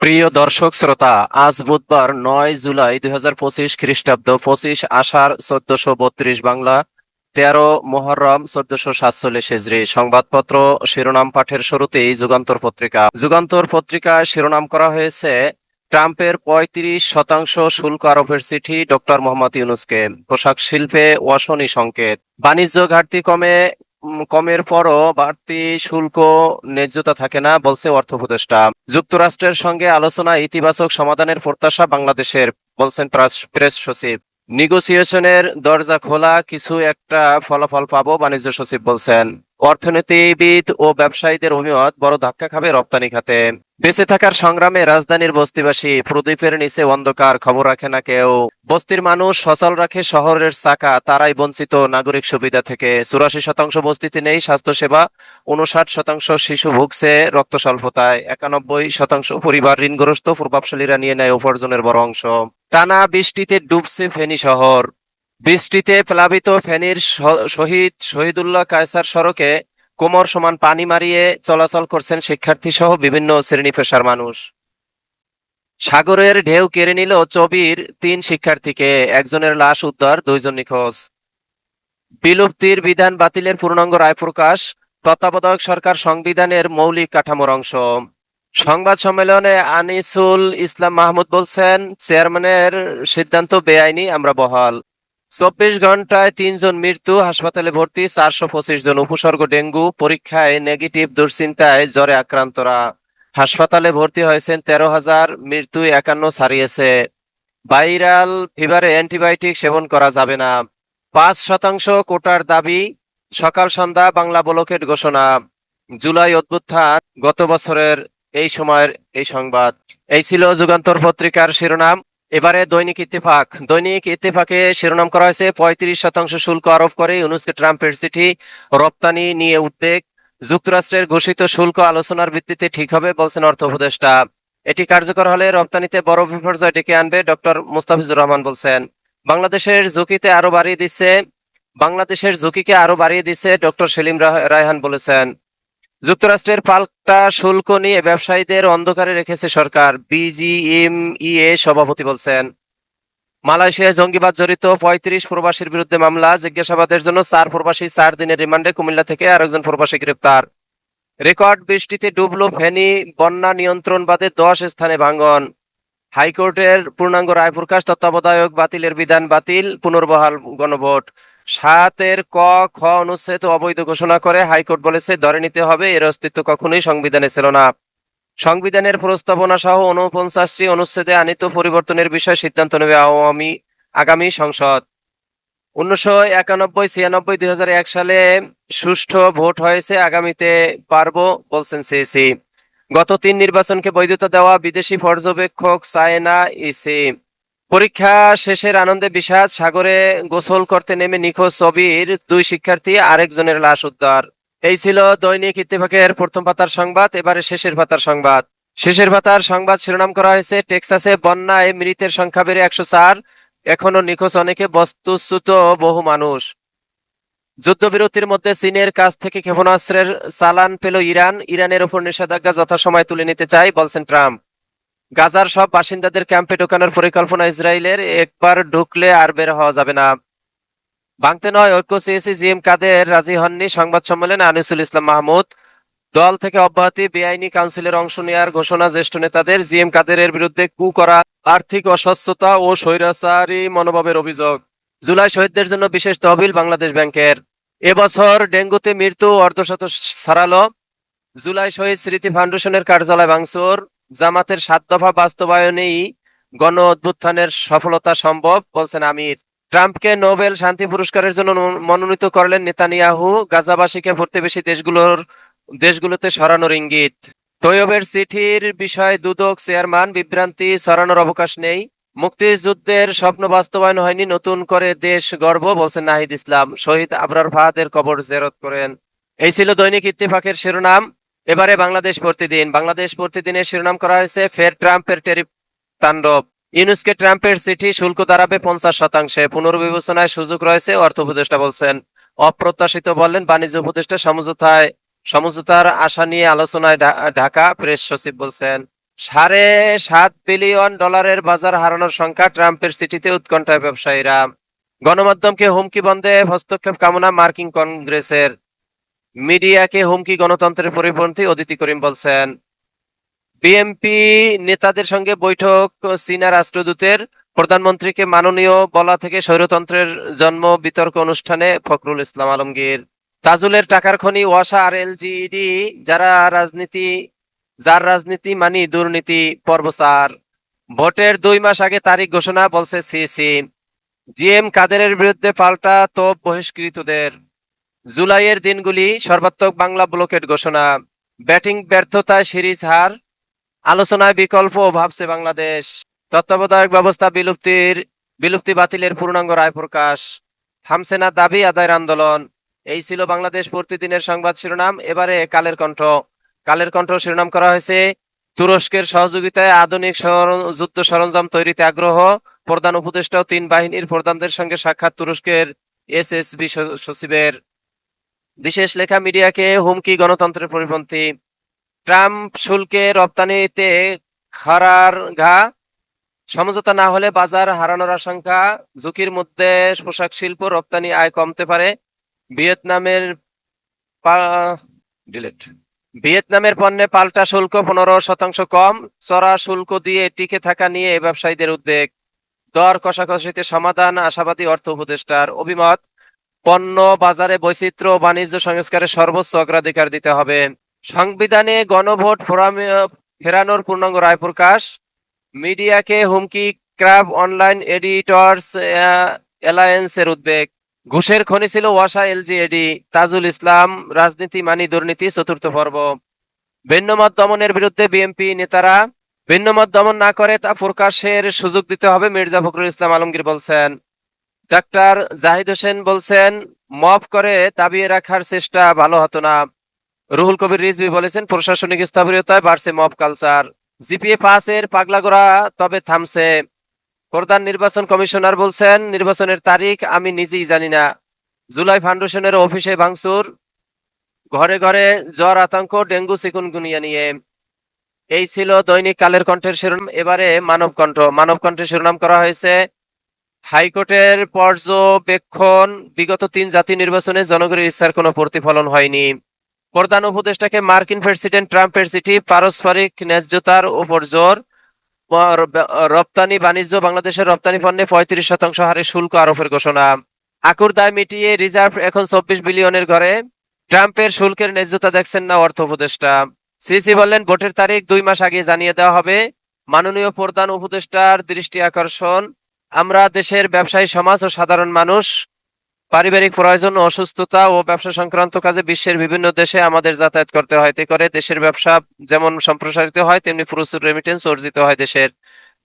প্রিয় দর্শক শ্রোতা, আজ বুধবার 9 জুলাই 2025 খ্রিস্টাব্দ, 25 আষাঢ় 1432 বাংলা, 13 মুহররম 1447 হিজরি। সংবাদপত্র শিরোনাম পাঠের শুরুতেই যুগান্তর পত্রিকা। যুগান্তর পত্রিকায় শিরোনাম করা হয়েছে, ট্রাম্পের 35% শুল্ক আরোপের চিঠি ডক্টর মোহাম্মদ ইউনূসকে। পোশাক শিল্পে অশনি সংকেত। বাণিজ্য ঘাটতি কমের পরও বাড়তি শুল্ক ন্যায্যতা থাকে না, বলছে অর্থ উপদেষ্টা। যুক্তরাষ্ট্রের সঙ্গে আলোচনায় ইতিবাচক সমাধানের প্রত্যাশা বাংলাদেশের, বলছেন প্রেস সচিব। নেগোসিয়েশনের দরজা খোলা, কিছু একটা ফলাফল পাবো, বাণিজ্য সচিব বলছেন। অর্থনীতিবিদ ও ব্যবসায়ীদের অভিমত, বড় ধাক্কা খাবে রপ্তানি খাতে। বেঁচে থাকার সংগ্রামে রাজধানীর বস্তিবাসী, প্রদীপের নিচে অন্ধকার, খবর রাখে না কেউ। বস্তির মানুষ সচল রাখে শহরের চাকা, তারাই বঞ্চিত নাগরিক সুবিধা থেকে। 84% বস্তিতে নেই স্বাস্থ্যসেবা, 59% শিশু ভুগছে রক্ত স্বল্পতায়, 91% পরিবার ঋণগ্রস্ত, প্রভাবশালীরা নিয়ে নেয় উপার্জনের বড় অংশ। টানা বৃষ্টিতে ডুবছে ফেনী শহর। বৃষ্টিতে প্লাবিত ফেনীর শহীদুল্লাহ কায়সার সড়কে কোমর সমান পানি মারিয়ে চলাচল করছেন শিক্ষার্থী সহ বিভিন্ন শ্রেণী পেশার মানুষ। সাগরের ঢেউ কেড়ে নিল চবির 3 শিক্ষার্থীকে, একজনের লাশ উদ্ধার, 2 জন নিখোঁজ। বিলুপ্তির বিধান বাতিলের পূর্ণাঙ্গ রায় প্রকাশ, তত্ত্বাবধায়ক সরকার সংবিধানের মৌলিক কাঠামোর অংশ। সংবাদ সম্মেলনে আনিসুল ইসলাম মাহমুদ বলছেন, চেয়ারম্যানের সিদ্ধান্ত বেআইনি, আমরা বহাল। 24 ঘন্টায় 3 জন মৃত্যু, হাসপাতালে ভর্তি 425 জন। উপসর্গ ডেঙ্গু, পরীক্ষায় নেগেটিভ, দুশ্চিন্তায় জ্বরে আক্রান্তরা। হাসপাতালে ভর্তি হয়েছেন 13,000, মৃত্যু 51 ছাড়িয়েছে। ভাইরাল ফিভারে অ্যান্টিবায়োটিক সেবন করা যাবে না। 5% কোটার দাবি, সকাল সন্ধ্যা বাংলা ব্লকের ঘোষণা। জুলাই অভ্যুত্থান, গত বছরের এই সময়ের এই সংবাদ। এই ছিল যুগান্তর পত্রিকার শিরোনাম। এবারে দৈনিক ইত্তেফাক। দৈনিক ইত্তেফাকে শিরোনাম করা হয়েছে, 35% শুল্ক আরোপ করে ইউনূসকে ট্রাম্পের চিঠি, রপ্তানি নিয়ে উদ্বেগ। যুক্তরাষ্ট্রের ঘোষিত শুল্ক আলোচনার ভিত্তিতে ঠিক হবে, বলছেন অর্থ উপদেষ্টা। এটি কার্যকর হলে রপ্তানিতে বড় বিপর্যয় ডেকে আনবে, ডক্টর মুস্তাফিজুর রহমান বলছেন। বাংলাদেশের ঝুঁকিকে আরো বাড়িয়ে দিচ্ছে, ডক্টর সেলিম রায়হান বলেছেন। যুক্তরাষ্ট্রের পাল্টা শুল্ক নিয়ে ব্যবসায়ীদের অন্ধকারে রেখেছে সরকার, বিজিএমইএ সভাপতি বলছেন। মালয়েশিয়ায় জঙ্গিবাদ জড়িত 35 প্রবাসীর বিরুদ্ধে মামলা, জিজ্ঞাসাবাদের জন্য 4 প্রবাসী 4 দিনের রিমান্ডে, কুমিল্লা থেকে আরেকজন প্রবাসী গ্রেপ্তার। রেকর্ড বৃষ্টিতে ডুবল ফেনী, বন্যা নিয়ন্ত্রণ বাদে 10 স্থানে ভাঙন। হাইকোর্টের পূর্ণাঙ্গ রায় প্রকাশ, তত্ত্বাবধায়ক বাতিলের বিধান বাতিল, পুনর্বহাল গণভোট। 7 ক খ অনুচ্ছেদ অবৈধ ঘোষণা করে হাইকোর্ট বলেছে, ধরে নিতে হবে, এর অস্তিত্ব কখনোই সংবিধানে ছিল না। সংবিধানের প্রস্তাবনা সহ 49টি অনুচ্ছেদে আনিত পরিবর্তনের বিষয়ে সিদ্ধান্ত নেবে আগামী সংসদ। 1991, 96, 2001 সালে সুষ্ঠু ভোট হয়েছে, আগামীতে পারবো, বলছেন সিইসি। গত 3 নির্বাচনকে বৈধতা দেওয়া, বিদেশি পর্যবেক্ষক চায় না ইসি। পরীক্ষা শেষের আনন্দে বিষাদ, সাগরে গোসল করতে নেমে নিখোঁজ চবির 2 শিক্ষার্থী, আরেকজনের লাশ উদ্ধার। এই ছিল দৈনিক ইত্তেফাকের প্রথম পাতার সংবাদ। এবারে শেষের পাতার সংবাদ। শেষের পাতার সংবাদ শিরোনাম করা হয়েছে, টেক্সাসে বন্যায় মৃতের সংখ্যা বেড়ে 104, এখনো নিখোঁজ অনেকে, বস্তুচ্যুত বহু মানুষ। যুদ্ধবিরতির মধ্যে চীনের কাছ থেকে ক্ষেপণাস্ত্রের চালান পেল ইরান, ইরানের ওপর নিষেধাজ্ঞা যথাসময়ে তুলে নিতে চাই, বলছেন ট্রাম্প। গাজার সব বাসিন্দাদের ক্যাম্পে ঢোকানোর পরিকল্পনা ইসরায়েলের, একবার ঢুকলে আর বের হওয়া যাবে না। ভাঙতে নয় ঐক্য চেয়েছি, জিএম কাদের রাজি হননি, সংবাদ সম্মেলনে আনিসুল ইসলাম মাহমুদ। দল থেকে অব্যাহতি, বেআইনি কাউন্সিলের অংশ নেওয়ার ঘোষণা জ্যেষ্ঠ নেতাদের। জিএম কাদেরের বিরুদ্ধে কু করা, আর্থিক অস্বচ্ছতা ও স্বৈরাচারী মনোভাবের অভিযোগ। জুলাই শহীদদের জন্য বিশেষ তহবিল বাংলাদেশ ব্যাংকের। এবছর ডেঙ্গুতে মৃত্যু অর্ধশত ছাড়ালো। জুলাই শহীদ স্মৃতি ফাউন্ডেশনের কার্যালয় ভাঙচুর। জামাতের 7 দফা বাস্তবায়নেই গণ অভ্যুত্থানের সফলতা সম্ভব, বলছেন আমির। ট্রাম্পকে নোবেল শান্তি পুরস্কারের জন্য মনোনীত করলেন নেতানিয়াহু। গাজাবাসীকে প্রতিবেশী দেশগুলোতে সরানোর ইঙ্গিত। তৈয়বের চিঠির বিষয়ে দুদক চেয়ারম্যান, বিভ্রান্তি ছড়ানোর অবকাশ নেই। মুক্তিযুদ্ধের স্বপ্ন বাস্তবায়ন হয়নি, নতুন করে দেশ গর্ব, বলছেন নাহিদ ইসলাম। শহীদ আবরার ফাহাদের কবর জিয়ারত করেন। এই ছিল দৈনিক ইত্তেফাকের শিরোনাম। এবারে বাংলাদেশ প্রতিদিন। বাংলাদেশ প্রতিদিনের শিরোনাম করা হয়েছে, ফের ট্রাম্পের ট্যারিফ তাণ্ডব। ইউনূসকে ট্রাম্পের চিঠি, শুল্ক দাঁড়াবে 50%, পুনর্বিবেচনায় সুযোগ রয়েছে, অর্থ উপদেষ্টা বলছেন। অপ্রত্যাশিত বললেন বাণিজ্য উপদেষ্টা, সমঝোতার আশা নিয়ে আলোচনায় ঢাকা, প্রেস সচিব বলছেন। $7.5 বিলিয়ন বাজার হারানোর সংখ্যা, ট্রাম্পের চিঠিতে উৎকণ্ঠায় ব্যবসায়ীরা। গণমাধ্যমকে হুমকি বন্ধে হস্তক্ষেপ কামনা মার্কিন কংগ্রেসের। মিডিয়াকে হুমকি গণতন্ত্রের পরিপন্থী, অদিতি করিম বলছেন। বিএনপি নেতাদের সঙ্গে বৈঠক চীনা রাষ্ট্রদূতের। প্রধানমন্ত্রীকে মাননীয় বলা থেকে স্বৈরতন্ত্রের জন্ম, বিতর্ক অনুষ্ঠানে ফখরুল ইসলাম আলমগীর। তাজুলের টাকার খনি ওয়াসা আর এলজিইডি, যার রাজনীতি মানি দুর্নীতি, পর্ব 4। ভোটের 2 মাস আগে তারিখ ঘোষণা, বলছে সিইসি। জিএম কাদেরের বিরুদ্ধে পাল্টা তোপ বহিষ্কৃতদের। জুলাইয়ের দিনগুলি সর্বাত্মক বাংলা ব্লকেট ঘোষণা। ব্যাটিং ব্যর্থতায় সিরিজ হার, আলোচনায় বিকল্প ভাবছে বাংলাদেশ। তত্ত্বাবধায়ক ব্যবস্থা বিলুপ্তি বাতিলের পূর্ণাঙ্গ রায় প্রকাশ। থামছে না দাবি আদায়ের আন্দোলন। এই ছিল বাংলাদেশ প্রতিদিনের সংবাদ শিরোনাম। এবারে কালের কণ্ঠ শিরোনাম করা হয়েছে, তুরস্কের সহযোগিতায় আধুনিক যুদ্ধ সরঞ্জাম তৈরিতে আগ্রহ। প্রধান উপদেষ্টা ও 3 বাহিনীর প্রধানদের সঙ্গে সাক্ষাৎ তুরস্কের এসএসবি সচিবের। বিশেষ লেখা, মিডিয়াকে হুমকি গণতন্ত্রের পরিপন্থী। ট্রাম্প শুল্কে রপ্তানিতে খাড়ার ঘা, সমঝোতা না হলে বাজার হারানোর আশঙ্কা। ঝুঁকির মধ্যে পোশাক শিল্প, রপ্তানি আয় কমতে পারে। ভিয়েতনামের পণ্যে পাল্টা শুল্ক 15% কম। চড়া শুল্ক দিয়ে টিকে থাকা নিয়ে ব্যবসায়ীদের উদ্বেগ। দর কষাকষিতে সমাধান আশাবাদী অর্থ উপদেষ্টার। অভিমত, পণ্য বাজারে বৈচিত্র্য ও বাণিজ্য সংস্কারে সর্বোচ্চ অগ্রাধিকার দিতে হবে। সংবিধানে গণভোট ফেরানোর পূর্ণাঙ্গ রায় প্রকাশ। মিডিয়াকে হুমকি ক্রাব অনলাইন এডিটর্স অ্যালায়েন্সের উদ্বেগ। ঘুষের খনি ছিল ওয়াসা এলজিইডি, তাজুল ইসলাম, রাজনীতি মানি দুর্নীতি, 4র্থ পর্ব। ভিন্নমত দমনের বিরুদ্ধে বিএনপি নেতারা। ভিন্নমত দমন না করে তা প্রকাশের সুযোগ দিতে হবে, মির্জা ফখরুল ইসলাম আলমগীর বলছেন। ডাক্তার জাহিদ হোসেন বলছেন, মব করে দাবিয়ে রাখার চেষ্টা ভালো হতো না। রুহুল কবির রিজভী বলেছেন, প্রশাসনিক স্থবিরতায় বাড়ছে মব কালচার। জিপিএ 5-এর পাগলাগোড়া তবে থামছে। প্রধান নির্বাচন কমিশনার বলছেন, নির্বাচনের তারিখ আমি নিজেই জানি না। জুলাই ফাউন্ডেশনের অফিসে ভাঙচুর, ঘরে ঘরে জ্বর, আতঙ্ক, ডেঙ্গু, চিকুনগুনিয়া নিয়ে। এই ছিল দৈনিক কালের কণ্ঠের শিরোনাম। এবারে মানবকণ্ঠের শিরোনাম করা হয়েছে, হাইকোর্টের পর্যবেক্ষণ, বিগত 3 জাতীয় নির্বাচনে জনগণের ইচ্ছার কোনো প্রতিফলন হয়নি। প্রধান উপদেষ্টাকে মার্কিন প্রেসিডেন্ট ট্রাম্পের চিঠি, পারস্পরিক ন্যায্যতার উপর জোর। রপ্তানি বাণিজ্য, বাংলাদেশের রপ্তানি পণ্যে 35% হারে শুল্ক আরোপের ঘোষণা। আকুর দায় মিটিয়ে রিজার্ভ এখন 24 বিলিয়নের ঘরে। ট্রাম্পের শুল্কের ন্যায্যতা দেখছেন না অর্থ উপদেষ্টা। সিসি বললেন, ভোটের তারিখ 2 মাস আগে জানিয়ে দেওয়া হবে। মাননীয় প্রধান উপদেষ্টার দৃষ্টি আকর্ষণ, আমরা দেশের ব্যবসায়ী সমাজ ও সাধারণ মানুষ পারিবারিক প্রয়োজন, অসুস্থতা ও ব্যবসা সংক্রান্ত কাজে বিশ্বের বিভিন্ন দেশে আমাদের যাতায়াত করতে হয়। এতে করে দেশের ব্যবসা যেমন সম্প্রসারিত হয়, তেমনি প্রচুর রেমিটেন্স অর্জিত হয় দেশের,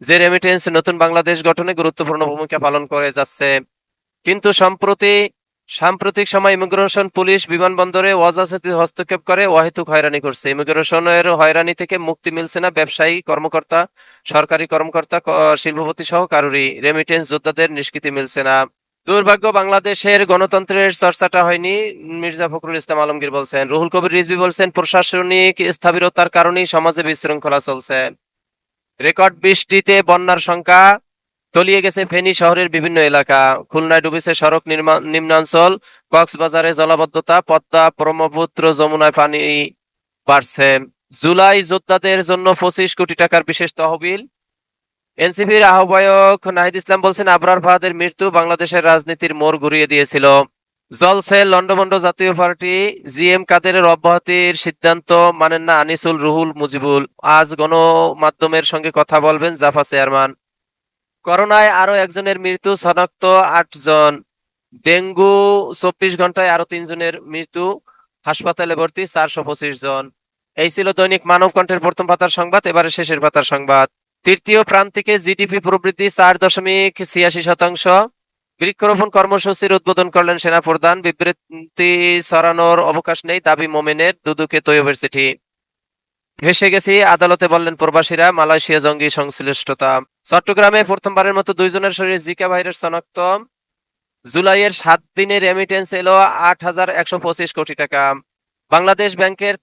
যে রেমিটেন্স নতুন বাংলাদেশ গঠনে গুরুত্বপূর্ণ ভূমিকা পালন করে যাচ্ছে। কিন্তু সাম্প্রতিক সময় ইমিগ্রেশন পুলিশ বিমানবন্দরে অযাচিত হস্তক্ষেপ করে অহেতুক হয়রানি করছে। ইমিগ্রেশনের হয়রানি থেকে মুক্তি মিলছে না ব্যবসায়ী, কর্মকর্তা, সরকারি কর্মকর্তা, শিল্পপতি সহ কারোরই। রেমিটেন্স যোদ্ধাদের নিষ্কৃতি মিলছে না। দুর্ভাগ্য, বাংলাদেশের গণতন্ত্রের চর্চাটা হয়নি, মির্জা ফখরুল ইসলাম আলমগীর বলছেন। রুহুল কবির রিজভী বলছেন, প্রশাসনিক স্থবিরতার কারণেই সমাজে বিশৃঙ্খলা চলছে। রেকর্ড বৃষ্টিতে বন্যার সংখ্যা, তলিয়ে গেছে ফেনী শহরের বিভিন্ন এলাকা। খুলনায় ডুবেছে সড়ক নিম্নাঞ্চল। কক্সবাজারে জলাবদ্ধতা, পদ্মা, ব্রহ্মপুত্র, যমুনায় পানি বাড়ছে। জুলাই যোদ্ধাদের জন্য 25 কোটি টাকার বিশেষ তহবিল। এনসিপির আহ্বায়ক নাহিদ ইসলাম বলছেন, আবরার ফাহাদের মৃত্যু বাংলাদেশের রাজনীতির মোড় ঘুরিয়ে দিয়েছিল। জলছে লন্ডভন্ড জাতীয় পার্টি, জিএম কাদেরের অব্যাহতির সিদ্ধান্ত মানেন না আনিসুল, রুহুল, মুজিবুল। আজ গণমাধ্যমের সঙ্গে কথা বলবেন জাফা চেয়ারম্যান। করোনায় আরো একজনের মৃত্যু, শনাক্ত 8 জন। ডেঙ্গু 24 ঘন্টায় আরো 3 জনের মৃত্যু, হাসপাতালে ভর্তি 425 জন। এই ছিল দৈনিক মানবকণ্ঠের প্রথম পাতার সংবাদ। এবারে শেষের পাতার সংবাদ। তৃতীয় প্রান্তিকে জিডিপি প্রবৃদ্ধি 4.86%। বৃক্ষরোপণ কর্মসূচির উদ্বোধন করলেন সেনাপ্রধান। বিবৃতি ছড়ানোর অবকাশ নেই, দাবি মোমেনের। দুদুকে তৈয়বের চিঠি। ভেসে গেছি, আদালতে বললেন প্রবাসীরা। মালয়েশিয়া জঙ্গি সংশ্লিষ্টতা। চট্টগ্রামে প্রথমবারের মতো 2 জনের শরীরে জিকা ভাইরাস শনাক্ত। জুলাইয়ের 7 দিনে রেমিটেন্স এলো 8,125 কোটি টাকা। বাংলাদেশ ব্যাংকের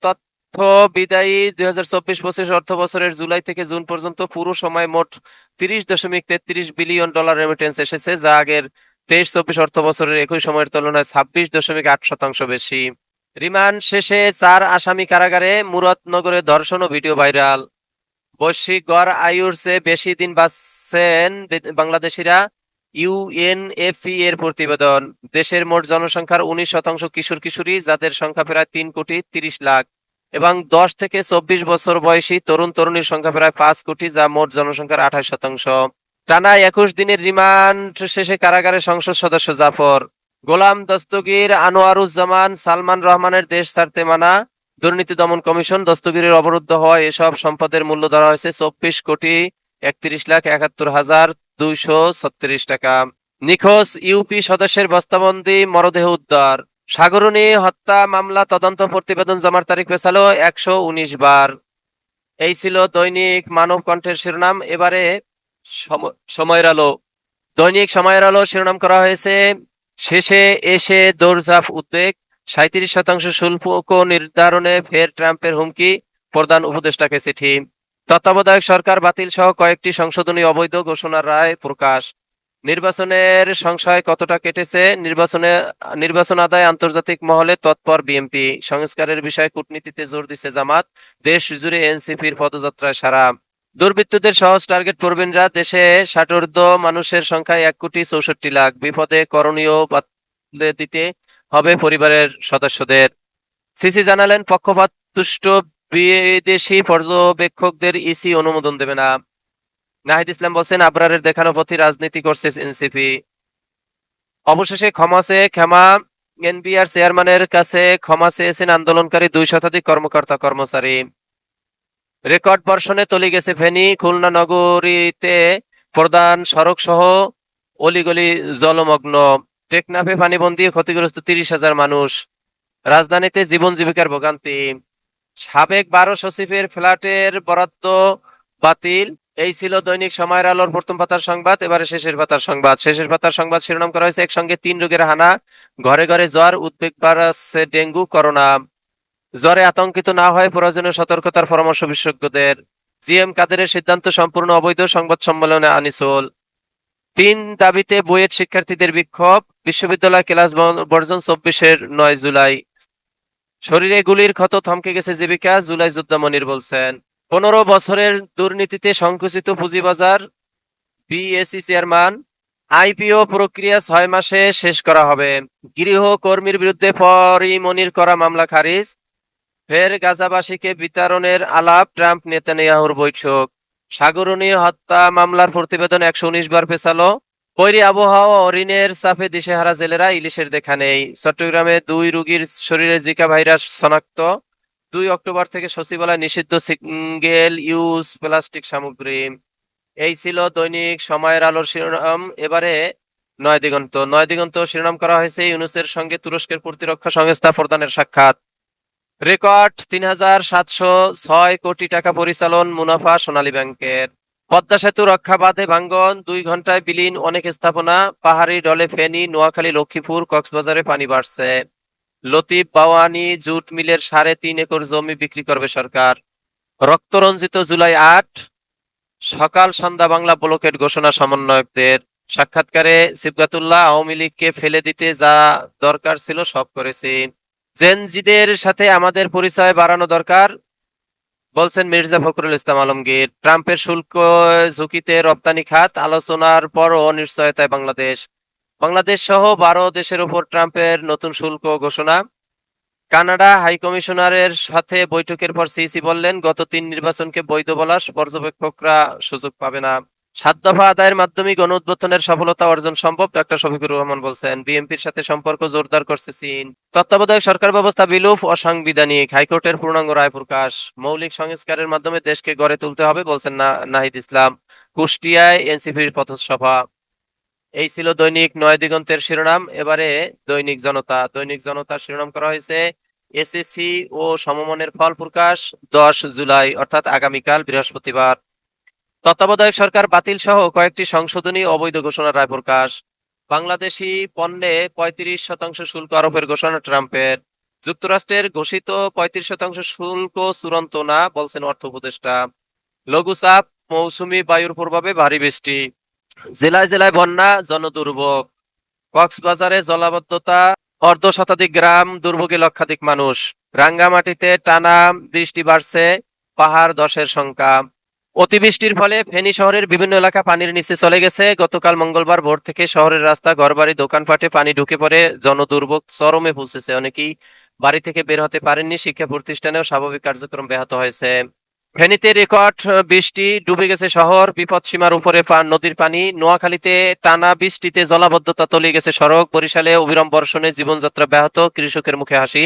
অর্থ বিদায়ী 2024-25 অর্থ বছরের জুলাই থেকে জুন পর্যন্ত পুরো সময় মোট $30.33 বিলিয়ন রেমিটেন্স এসেছে, যা আগের 23-24 অর্থ বছরের একই সময়ের তুলনায় 26.8% বেশি। রিমান্ড শেষে 4 আসামি কারাগারে, মুরাদনগরে ধর্ষণ ও ভিডিও ভাইরাল। বৈশ্বিক গড় আয়ুর চেয়ে বেশি দিন বাঁচছেন বাংলাদেশিরা, ইউএনএফপি এর প্রতিবেদন। দেশের মোট জনসংখ্যার 19% কিশোর কিশোরী, যাদের সংখ্যা প্রায় 3,30,00,000, এবং 10 থেকে 24 বছর বয়সী তরুণ তরুণীর সংখ্যা প্রায় 5 কোটি, যা মোট জনসংখ্যার 28%। টানা 21 দিনের রিমান্ড শেষে কারাগারে সংসদ সদস্য জাফর। গোলাম দস্তগীর, আনোয়ারুজ্জামান, সালমান রহমানের দেশ ছাড়তে মানা। দুর্নীতি দমন কমিশন দস্তগীরের অবরুদ্ধ হওয়া এসব সম্পদের মূল্য ধরা হয়েছে 24,31,71,236 টাকা। নিখোঁজ ইউপি সদস্যের বস্তাবন্দি মরদেহ উদ্ধার। সাগরনী হত্যা মামলা তদন্ত প্রতিবেদন জমার তারিখ পেছালো 119 বার। এই ছিল দৈনিক মানব কণ্ঠের শিরোনাম। এবারে সময়ের আলো। দৈনিক সময়ের আলো শিরোনাম করা হয়েছে, শেষে এসে দৌড়ঝাঁপ উদ্বেগ, 37% শুল্ক নির্ধারণে ফের ট্রাম্পের হুমকি, প্রধান উপদেষ্টাকে চিঠি। তত্ত্বাবধায়ক সরকার বাতিল সহ কয়েকটি সংশোধনী অবৈধ ঘোষণার রায় প্রকাশ। নির্বাচনের সংশয় কতটা কেটেছে, নির্বাচন আদায় আন্তর্জাতিক মহলে তৎপর বিএনপি। সংস্কারের বিষয়ে কূটনীতিতে জোর দিচ্ছে জামাত, দেশ জুড়ে এনসিপির পদযাত্রায় সারা। দুর্বৃত্তদের সহজ টার্গেট প্রবীণরা, দেশে ষাটোর্ধ্ব মানুষের সংখ্যা 1,64,00,000। বিপদে করণীয় বাতলে দিতে হবে পরিবারের সদস্যদের। সিসি জানালেন, পক্ষপাতদুষ্ট বিদেশি পর্যবেক্ষকদের ইসি অনুমোদন দেবে না। নাহিদ ইসলাম বলছেন, আবরারের দেখানো পথে রাজনীতি করছে এনসিপি। অবশেষে ক্ষমা চেয়ে ক্ষমা, এনবিআর চেয়ারম্যানের কাছে ক্ষমা চেয়েছেন আন্দোলনকারী 2 শতাধিক কর্মকর্তা কর্মচারী। রেকর্ড বর্ষণে তলিয়ে গেছে ফেনী, খুলনা নগরীতে প্রধান সড়ক সহ অলিগলি জলমগ্ন। টেকনাফে পানিবন্দী ক্ষতিগ্রস্ত 30,000 মানুষ। রাজধানীতে জীবন জীবিকার ভোগান্তি। সাবেক 12 সচিবের ফ্ল্যাটের বরাদ্দ বাতিল। এই ছিল দৈনিক সময়ের আলোর প্রথম পাতার সংবাদ। এবারে শেষের পাতার সংবাদ। শেষের পাতার সংবাদ শিরোনাম করা হয়েছে, একসঙ্গে 3 রোগের হানা, ঘরে ঘরে জ্বর, উদ্বেগ বাড়াচ্ছে ডেঙ্গু করোনা। জ্বরে আতঙ্কিত না হয়ে প্রয়োজনীয় সতর্কতার পরামর্শ বিশেষজ্ঞদের। জিএম কাদেরের সিদ্ধান্ত সম্পূর্ণ অবৈধ, সংবাদ সম্মেলনে আনিসুল। 3 দাবিতে বুয়েট শিক্ষার্থীদের বিক্ষোভ, বিশ্ববিদ্যালয় ক্লাস বর্জন 24-এর 9 জুলাই। শরীরে গুলির ক্ষত, থমকে গেছে জীবিকা, জুলাই যোদ্ধা মনির বলছেন। 15 বছরের দুর্নীতিতে সংকুচিত পুঁজিবাজার, বিএসই চেয়ারম্যান। আইপিও প্রক্রিয়া 6 মাসে শেষ করা হবে। গৃহকর্মীর বিরুদ্ধে পরিমনির করা মামলা খারিজ। ফের গাজাবাসীকে বিতরণের আলাপ, ট্রাম্প নেতানিয়াহুর বৈঠক। সাগরনী হত্যা মামলার প্রতিবেদন 119 বার পেছালো। বৈরী আবহাওয়া ও ঋণের চাপে দিশেহারা জেলেরা, ইলিশের দেখা নেই। চট্টগ্রামে 2 রোগীর শরীরে জিকা ভাইরাস শনাক্ত। 2 অক্টোবর থেকে সচিবালয় নিষিদ্ধ সিঙ্গেল ইউজ প্লাস্টিক সামগ্রী। এই ছিল দৈনিক সময়ের আলোর শিরোনাম। এবারে নয় দিগন্ত শিরোনাম করা হয়েছে, ইউনূসের সঙ্গে তুরস্কের প্রতিরক্ষা সংস্থা প্রধানের সাক্ষাৎ। রেকর্ড 3,706 কোটি টাকা পরিচালন মুনাফা সোনালী ব্যাংকের। পদ্মা সেতু রক্ষা বাঁধে ভাঙ্গন, 2 ঘন্টায় বিলীন অনেক স্থাপনা। পাহাড়ি ডলে ফেনী, নোয়াখালী, লক্ষ্মীপুর, কক্সবাজারে পানি বাড়ছে। লতিফ বাওয়ানি জুট মিলের 3.5 একর জমি বিক্রি করবে সরকার। রক্তরঞ্জিত জুলাই 8, সকাল সন্ধ্যা বাংলা ব্লকেট ঘোষণা সমন্বয়কদের। সাক্ষাৎকারে সিবগাতুল্লাহ, আওয়ামী লীগকে ফেলে দিতে যা দরকার ছিল সব করেছি। জেনজিদের সাথে আমাদের পরিচয় বাড়ানো দরকার, বলছেন মির্জা ফখরুল ইসলাম আলমগীর। ট্রাম্পের শুল্ক ঝুঁকিতে রপ্তানি খাত, আলোচনার পরও অনিশ্চয়তায় বাংলাদেশ। বাংলাদেশ সহ 12 দেশের উপর ট্রাম্পের নতুন শুল্ক ঘোষণা। কানাডা হাইকমিশনারের সাথে বৈঠকের পর সিসি বললেন, গত 3 নির্বাচনকে বৈধ বলার পর্যবেক্ষকরা সুযোগ পাবে না। 7 দফা আদায়ের মাধ্যমে গণঅভ্যুত্থানের সফলতা অর্জন সম্ভব, ডক্টর শফিকুর রহমান বলছেন। বিএনপির সাথে সম্পর্ক জোরদার করছে চীন। তত্ত্বাবধায়ক সরকার ব্যবস্থা বিলুপ, অসাংবিধানিক, হাইকোর্টের পূর্ণাঙ্গ রায় প্রকাশ। মৌলিক সংস্কারের মাধ্যমে দেশকে গড়ে তুলতে হবে, বলছেন নাহিদ ইসলাম। কুষ্টিয়ায় এনসিপির পথসভা। এই ছিল দৈনিক নয় দিগন্তের শিরোনাম। এবারে দৈনিক জনতা। দৈনিক জনতার শিরোনাম করা হয়েছে, এসএসসি ও সমমানের ফল প্রকাশ 10 জুলাই, অর্থাৎ আগামীকাল বৃহস্পতিবার। তত্ত্বাবধায়ক সরকার বাতিল সহ কয়েকটি সংশোধনী অবৈধ ঘোষণার রায় প্রকাশ। বাংলাদেশি পণ্যে 35% শুল্ক আরোপের ঘোষণা ট্রাম্পের। যুক্তরাষ্ট্রের ঘোষিত 35% শুল্ক চূড়ান্ত না, বলছেন অর্থ উপদেষ্টা। লঘুচাপ, মৌসুমী বায়ুর প্রভাবে ভারী বৃষ্টি, জেলায় জেলায় বন্যা, জনদুর্ভোগ। কক্সবাজারে জলাবদ্ধতা, অর্ধশতাধিক গ্রাম দুর্ভোগে লক্ষাধিক মানুষ। রাঙ্গামাটিতে টানা বৃষ্টি বাড়ছে, পাহাড় ধসের শঙ্কা। অতিবৃষ্টির ফলে ফেনী শহরের বিভিন্ন এলাকা পানির নিচে চলে গেছে। গতকাল মঙ্গলবার ভোর থেকে শহরের রাস্তা, ঘরবাড়ি, দোকানপাটে পানি ঢুকে পড়ে জনদুর্ভোগ চরমে পৌঁছেছে। অনেকেই বাড়ি থেকে বের হতে পারেননি, শিক্ষা প্রতিষ্ঠানেও স্বাভাবিক কার্যক্রম ব্যাহত হয়েছে। ফেনীতে রেকর্ড বৃষ্টি, ডুবে গেছে শহর, বিপদসীমার উপরে নদীর পানি। নোয়াখালীতে টানা বৃষ্টিতে জলাবদ্ধতা, তলিয়ে গেছে সড়ক। বরিশালে অবিরাম বর্ষণে জীবনযাত্রা ব্যাহত, কৃষকের মুখে হাসি।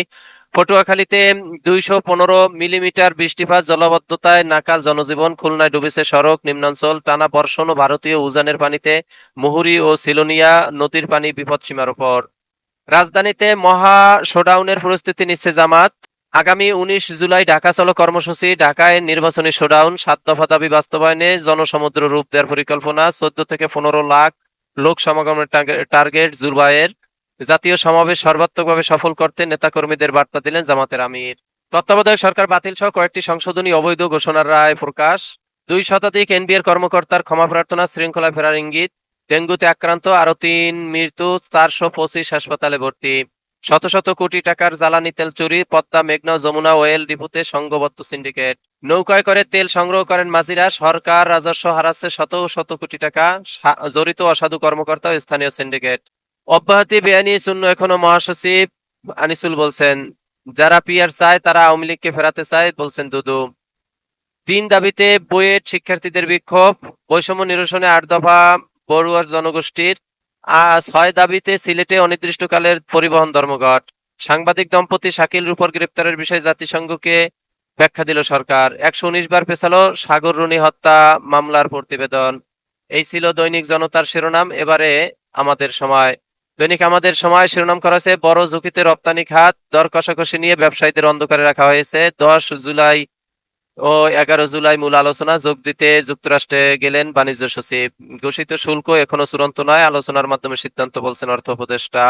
পটুয়াখালীতে 215 মিলিমিটার বৃষ্টিপাত, জলাবদ্ধতায় নাকাল জনজীবন। খুলনায় ডুবেছে সড়ক, নিম্নাঞ্চল। টানা বর্ষণ ও ভারতীয় উজানের পানিতে মুহুরী ও সিলোনিয়া নদীর পানি বিপদসীমার উপর। রাজধানীতে মহা শোডাউনের প্রস্তুতি নিচ্ছে জামাত। আগামী 19 জুলাই ঢাকা চলো কর্মসূচি। ঢাকায় নির্বাচনী শোডাউন, 7 দফা দাবি বাস্তবায়নে জনসমুদ্র রূপ দেওয়ার পরিকল্পনা। 14 থেকে 15 লাখ লোক সমাগমের টার্গেট জুলাইয়ের। জাতীয় সমাবেশ সর্বাত্মকভাবে সফল করতে নেতাকর্মীদের বার্তা দিলেন জামাতের আমির। তত্ত্বাবধায়ক সরকার বাতিল সহ কয়েকটি সংশোধনী অবৈধ ঘোষণার রায় প্রকাশ। 2 শতাধিক এনবিআর কর্মকর্তার ক্ষমা প্রার্থনা, শৃঙ্খলা ফেরার ইঙ্গিত। ডেঙ্গুতে আক্রান্ত আরো 3 মৃত্যু, 425 হাসপাতালে ভর্তি। শত শত কোটি টাকার জ্বালানি তেল চুরি, পদ্মা, মেঘনা, যমুনা অয়েল ডিপোতে সংঘবদ্ধ সিন্ডিকেট। নৌকায় করে তেল সংগ্রহ করেন মাঝিরা, সরকার রাজস্ব হারাচ্ছে শত শত কোটি টাকা। জড়িত অসাধু কর্মকর্তা ও স্থানীয় সিন্ডিকেট। অব্যাহতি বেআইনি শূন্য এখনো, মহাসচিব আনিসুল বলছেন। যারা পিআর চায় তারা আওয়ামী লীগকে ফেরাতে চায়, বলছেন দুদু। 3 দাবিতে বুয়েট শিক্ষার্থীদের বিক্ষোভ, বৈষম্য নিরসনে 8 দফা বড়ুয়া জনগোষ্ঠীর। 6 দাবিতে সিলেটে অনির্দিষ্টকালের পরিবহন ধর্মঘট। সাংবাদিক দম্পতি শাকিল রূপর গ্রেপ্তারের বিষয়ে জাতিসংঘকে ব্যাখ্যা দিল সরকার। 119 বার পেছালো সাগর রুনি হত্যা মামলার প্রতিবেদন। এই ছিল দৈনিক জনতার শিরোনাম। এবারে আমাদের সময়। দৈনিক আমাদের সময় শিরোনাম করা হয়েছে, বড় ঝুঁকিতে রপ্তানি খাত, দর কষাকষি নিয়ে ব্যবসায়ীদের অন্ধকারে রাখা হয়েছে। 10 জুলাই ও 11 জুলাই মূল আলোচনা। যোগ দিতে যুক্তরাষ্ট্রে গেলেন বাণিজ্য সচিব। ঘোষিত শুল্ক এখনো চূড়ান্ত নয়, আলোচনার মাধ্যমে সিদ্ধান্ত, বলছেন অর্থ উপদেষ্টা।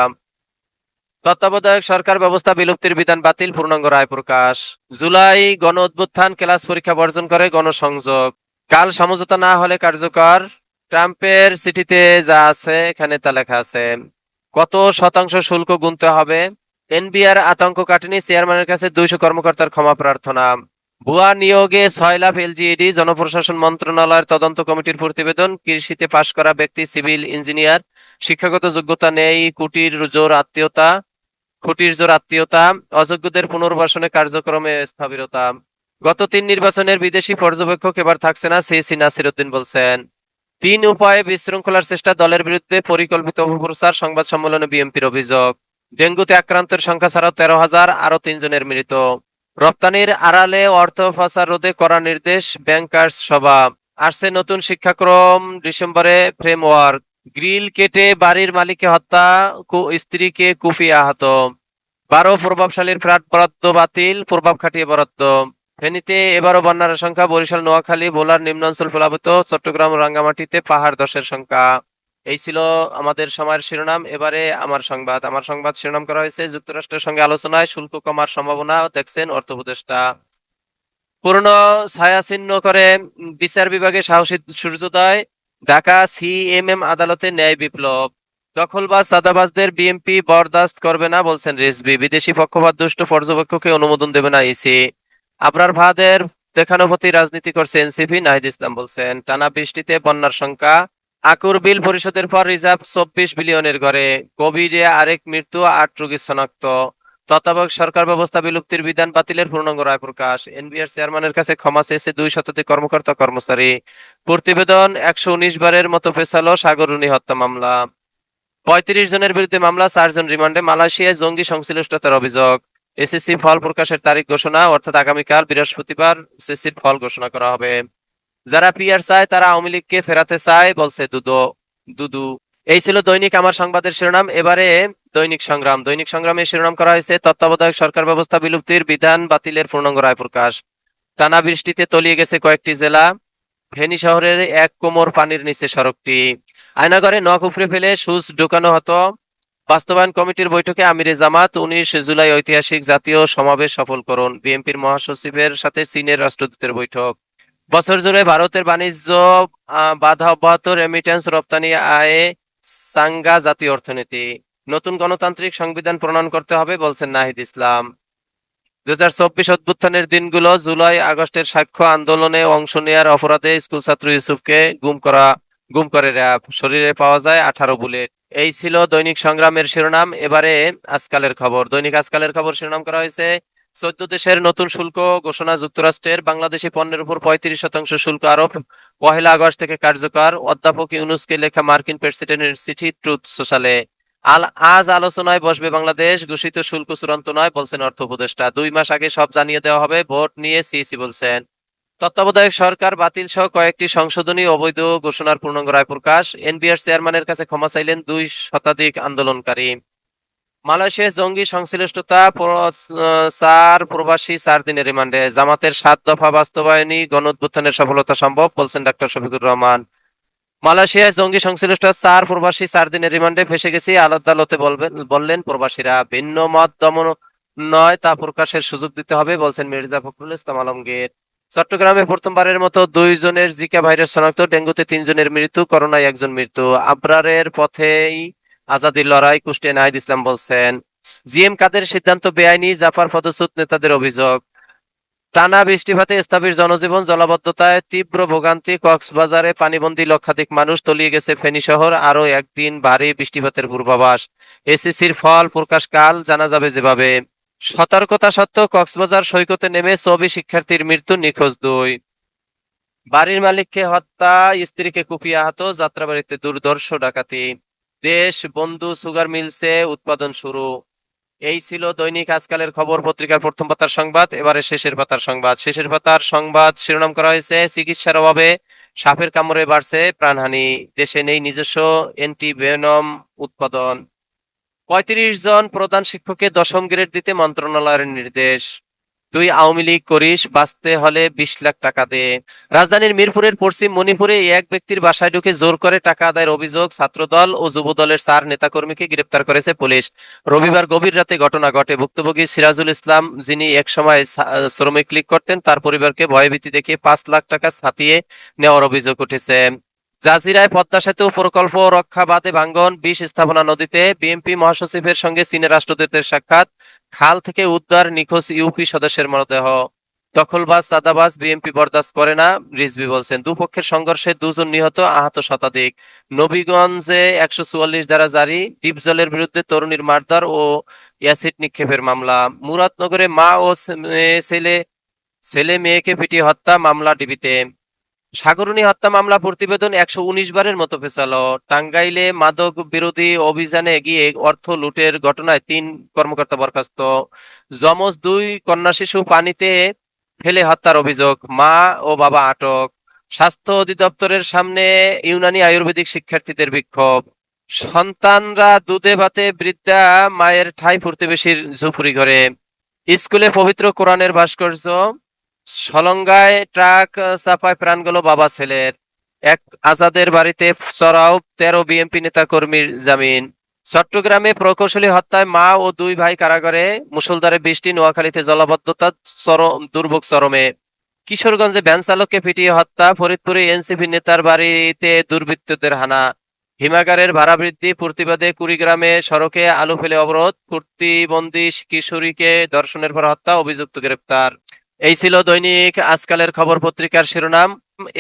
তত্ত্বাবধায়ক সরকার ব্যবস্থা বিলুপ্তির বিধান বাতিল, পূর্ণাঙ্গ রায় প্রকাশ। জুলাই গণ অভ্যুত্থান, ক্লাস পরীক্ষা বর্জন করে গণসংযোগ। কাল সমঝোতা না হলে কার্যকর। ট্রাম্পের চিঠিতে যা আছে এখানে তা লেখা আছে। কত শতাংশ শুল্ক গুনতে হবে? এনবিআর আতঙ্ক কাটেনি, চেয়ারম্যানের কাছে 200 কর্মকর্তার ক্ষমা প্রার্থনা। ভুয়া নিয়োগে 6 লাখ এলজিইডি, জনপ্রশাসন মন্ত্রণালয়ের তদন্ত কমিটির প্রতিবেদন। কৃষিতে পাশ করা ব্যক্তি সিভিল ইঞ্জিনিয়ার, শিক্ষাগত যোগ্যতা নেই। খুঁটির জোর আত্মীয়তা। অযোগ্যদের পুনর্বাসনে কার্যক্রমে স্থবিরতা। গত 3 নির্বাচনের বিদেশি পর্যবেক্ষক এবার থাকছে না, সিসি নাসির উদ্দিন বলছেন। 3 উপায়ে বিশৃঙ্খলার চেষ্টা, দলের বিরুদ্ধে পরিকল্পিত অপপ্রচার, সংবাদ সম্মেলনে বিএনপির অভিযোগ। ডেঙ্গুতে আক্রান্তের সংখ্যা ছাড়াও 13,000, আরো 3 জনের মৃত। রপ্তানির আড়ালে অর্থ পাচার রোধে কড়া নির্দেশ, ব্যাংকার্স সভা। আসছে নতুন শিক্ষাক্রম, ডিসেম্বরে ফ্রেমওয়ার্ক। গ্রিল কেটে বাড়ির মালিককে হত্যা, স্ত্রীকে কুপিয়ে আহত। 12 প্রভাবশালীর ফ্ল্যাট বরাদ্দ বাতিল, প্রভাব খাটিয়ে বরাদ্দ। ফেনীতে এবারও বন্যার আশঙ্কা, বরিশাল, নোয়াখালী, ভোলার নিম্নাঞ্চল প্লাবিত। চট্টগ্রাম, রাঙ্গামাটিতে পাহাড় ধসের শঙ্কা। এই ছিল আমাদের সময়ের শিরোনাম। এবারে আমার সংবাদ। আমার সংবাদ শিরোনাম করা হয়েছে, যুক্তরাষ্ট্রের সঙ্গে আলোচনায় শুল্ক কমার সম্ভাবনা দেখছেন অর্থ উপদেষ্টা। পুরনো ছায়াছিন্ন করে বিচার বিভাগে সাহসী সূর্যোদয়। ঢাকা সিএমএম আদালতে ন্যায় বিপ্লব। দখলবাজ চাঁদাবাজদের বিএনপি বরদাস্ত করবে না, বলছেন রিজভী। বিদেশি পক্ষপাত দুষ্ট পর্যবেক্ষককে অনুমোদন দেবে না ইসি। আবরার ফাহাদের দেখানো প্রতি রাজনীতি করছে এনসিপি, নাহিদ ইসলাম বলছেন। টানা বৃষ্টিতে বন্যার শঙ্কা। আকুর বিল পরিশোধের পর রিজার্ভ 24 বিলিয়নের ঘরে। কোভিডে আরেক মৃত্যু, 8 রোগী শনাক্ত। তত্ত্বাবধায়ক সরকার ব্যবস্থা বিলুপ্তির বিধান বাতিলের পূর্ণাঙ্গ রায় প্রকাশ। এনবিআর চেয়ারম্যানের কাছে ক্ষমা চেয়েছে 2 শতাধিক কর্মকর্তা কর্মচারী। প্রতিবেদন 119 বারের মতো পেছালো সাগররুনি হত্যা মামলা। 35 জনের বিরুদ্ধে মামলা, 4 জন রিমান্ডে। মালয়েশিয়ায় জঙ্গি সংশ্লিষ্টতার অভিযোগ। এসএসসি ফল প্রকাশের তারিখ ঘোষণা, অর্থাৎ আগামীকাল বৃহস্পতিবার এসএসসির ফল ঘোষণা করা হবে। যারা পিআর চায় তারা আওয়ামী লীগকে ফেরাতে চায়, বলছে দুদু। এই ছিল দৈনিক আমার সংবাদের শিরোনাম। এবারে দৈনিক সংগ্রাম। দৈনিক সংগ্রামের শিরোনাম করা হয়েছে, তত্ত্বাবধায়ক সরকার ব্যবস্থা বিলুপ্তির বিধান বাতিলের পূর্ণাঙ্গ রায় প্রকাশ। টানা বৃষ্টিতে তলিয়ে গেছে কয়েকটি জেলা। ফেনী শহরের 1 কোমর পানির নিচে সড়কটি। আয়নাঘরে নখ উপড়ে ফেলে সুচ ঢুকানো হতো। বাস্তবায়ন কমিটির বৈঠকে আমিরে জামাত 19 জুলাই ঐতিহাসিক জাতীয় সমাবেশ সফল করুন। বিএনপির মহাসচিবের সাথে চীনের রাষ্ট্রদূতের বৈঠক। বছর জুড়ে ভারতের বাণিজ্য বাধা অব্যাহত, রেমিটেন্স রপ্তানি আয়ে চাঙ্গা জাতীয় অর্থনীতি। নতুন গণতান্ত্রিক সংবিধান প্রণয়ন করতে হবে বলছেন নাহিদ ইসলাম। 2024 অভ্যুত্থানের দিনগুলো, জুলাই আগস্টের সাক্ষ্য আন্দোলনে অংশ নেয়ার অপরাধে স্কুল ছাত্র ইউসুফকে গুম করে র্যাব। শরীরে পাওয়া যায় 18 বুলেট। এই ছিল দৈনিক সংগ্রামের শিরোনাম। এবারে আজকালের খবর। দৈনিক আজকালের খবর শিরোনাম করা হয়েছে 14 দেশের নতুন শুল্ক ঘোষণা যুক্তরাষ্ট্রের। বাংলাদেশি পণ্যের উপর 35% শুল্ক আরোপ 1 আগস্ট থেকে কার্যকর। অধ্যাপক ইউনূসকে লেখা মার্কিন প্রেসিডেন্টের চিঠি ট্রুথ সোশ্যালে। আজ আলোচনায় বসবে বাংলাদেশ, ঘোষিত শুল্ক চূড়ান্ত নয় বলছেন অর্থ উপদেষ্টা। 2 মাস আগে সব জানিয়ে দেওয়া হবে, ভোট নিয়ে সিইসি বলছেন। তত্ত্বাবধায়ক সরকার বাতিল সহ কয়েকটি সংশোধনী অবৈধ ঘোষণার পূর্ণাঙ্গ রায় প্রকাশ। এনবিআর চেয়ারম্যানের কাছে ক্ষমা চাইলেন 2 শতাধিক আন্দোলনকারী। মালয়েশিয়ায় জঙ্গি সংশ্লিষ্টতা, 4 প্রবাসী 4 দিনের রিমান্ডে। জামাতের 7 দফা বাস্তবায়নই গণঅভ্যুত্থানের সফলতা সম্ভব বলছেন ডাক্তার শফিকুর রহমান। মালয়েশিয়ায় জঙ্গি সংশ্লিষ্ট 4 প্রবাসী 4 দিনের রিমান্ডে ফেঁসে গেছি, আদালতে বললেন প্রবাসীরা। ভিন্ন মত দমন নয়, তা প্রকাশের সুযোগ দিতে হবে বলছেন মির্জা ফখরুল ইসলাম আলমগীর। চট্টগ্রামে প্রথমবারের মতো 2 জনের জিকা ভাইরাস শনাক্ত, ডেঙ্গুতে 3 জনের মৃত্যু, করোনায় 1 জন মৃত্যু। আবরারের পথেই আজাদির লড়াই, কুষ্টিয়ায় নাহিদ ইসলাম বলছেন। জিএম কাদের সিদ্ধান্ত বেআইনি, জাফর পদচ্যুত নেতাদের অভিযোগ। টানা বৃষ্টিপাতে স্থবির জনজীবন, জলাবদ্ধতায় তীব্র ভোগান্তি। কক্সবাজারে পানিবন্দী লক্ষাধিক মানুষ, তলিয়ে গেছে ফেনী শহর। আরো একদিন ভারী বৃষ্টিপাতের পূর্বাভাস। এসএসসির ফল প্রকাশ কাল, জানা যাবে যেভাবে। সতর্কতা সত্ত্বেও কক্সবাজার সৈকতে নেমে 24 শিক্ষার্থীর মৃত্যু, নিখোঁজ 2। বাড়ির মালিককে হত্যা, স্ত্রীকে কুপিয়ে আহত, যাত্রাবাড়িতে দুর্ধর্ষ ডাকাতি। দেশ বন্ধু সুগার মিলসে উৎপাদন শুরু। এই ছিল দৈনিক আজকালের খবর পত্রিকার প্রথম পাতার সংবাদ। এবারে শেষের পাতার সংবাদ। শেষের পাতার সংবাদ শিরোনাম করা হয়েছে চিকিৎসার অভাবে সাপের কামড়ে বাড়ছে প্রাণহানি, দেশে নেই নিজস্ব অ্যান্টিভেনম উৎপাদন। 35 জন প্রধান শিক্ষককে 10ম গ্রেড দিতে মন্ত্রণালয়ের নির্দেশ। 2 আওয়ামী লীগ করিস, বাঁচতে হলে 20 লাখ টাকা দে। রাজধানীর মিরপুরের পশ্চিম মণিপুরে এক ব্যক্তির বাসায় ঢুকে জোর করে টাকা আদায়ের অভিযোগ। ছাত্রদল ও যুবদলের 4 নেতাকর্মীকে গ্রেপ্তার করেছে পুলিশ। রবিবার গভীর রাতে ঘটনা ঘটে। ভুক্তভোগী সিরাজুল ইসলাম, যিনি একসময় শ্রমিক লীগ করতেন, তার পরিবারকে ভয়ভীতি দেখিয়ে 5 লাখ টাকা ছাতিয়ে নেওয়ার অভিযোগ উঠেছে। জাজিরায় পদ্মা সেতু প্রকল্প রক্ষা বাঁধে ভাঙ্গন, 20 স্থাপনা নদীতে। বিএনপি মহাসচিবের সঙ্গে চীনের রাষ্ট্রদূতের সাক্ষাৎ। খাল থেকে উদ্ধার নিখোঁজ ইউপি সদস্যের মরদেহ। দখলবাজ চাঁদাবাজ বিএনপি বরদাস্ত করে না, রিজভী বলছেন। দুপক্ষের সংঘর্ষে 2 জন নিহত, আহত শতাধিক। নবীগঞ্জে 144 ধারা জারি, ডিপজলের বিরুদ্ধে তরুণীর মারধর ও অ্যাসিড নিক্ষেপের মামলা। মুরাদনগরে মা ও ছেলে মেয়েকে পিটিয়ে হত্যা, মামলা ডিবিতে। সাগরনী হত্যা মামলা প্রতিবেদন 119 বারের মতো পেছালো। টাঙ্গাইলে মাদক বিরোধী অভিযানে গিয়ে অর্থ লুটের ঘটনায় 3 কর্মকর্তা বরখাস্ত। যমজ 2 কন্যা শিশু পানিতে ফেলে হত্যার অভিযোগ, মা ও বাবা আটক। স্বাস্থ্য অধিদপ্তরের সামনে ইউনানি আয়ুর্বেদিক শিক্ষার্থীদের বিক্ষোভ। সন্তানরা দুধে ভাতে বৃদ্ধা মায়ের ঠাঁই প্রতিবেশীর ঝুপড়ি ঘরে। স্কুলে পবিত্র কোরআনের ভাস্কর্য। সলঙ্গায় ট্রাক চাপায় প্রাণ গেল বাবা ছেলের। এক আজাদের বাড়িতে চড়াও 13 বিএনপি নেতা কর্মীর জামিন। চট্টগ্রামে প্রকৌশলী হত্যায় মা ও 2 ভাই কারাগারে। মুষলধারে বৃষ্টি, নোয়াখালীতে জলাবদ্ধতা, দুর্ভোগ চরমে। কিশোরগঞ্জে ভ্যান চালককে পিটিয়ে হত্যা। ফরিদপুরে এনসিপি নেতার বাড়িতে দুর্বৃত্তদের হানা। হিমাগারের ভাড়া বৃদ্ধি প্রতিবাদে কুড়িগ্রামে সড়কে আলু ফেলে অবরোধ। প্রতিবন্ধী কিশোরীকে ধর্ষণের পর হত্যা, অভিযুক্ত গ্রেপ্তার। এই ছিল দৈনিক আজকালের খবর পত্রিকার শিরোনাম।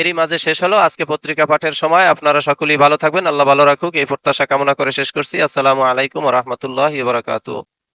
এরই মাঝে শেষ হলো আজকে পত্রিকা পাঠের সময়। আপনারা সকলেই ভালো থাকবেন, আল্লাহ ভালো রাখুক এই প্রত্যাশা কামনা করে শেষ করছি। আসসালামু আলাইকুম ওয়া রাহমাতুল্লাহি ওয়া বারাকাতুহু।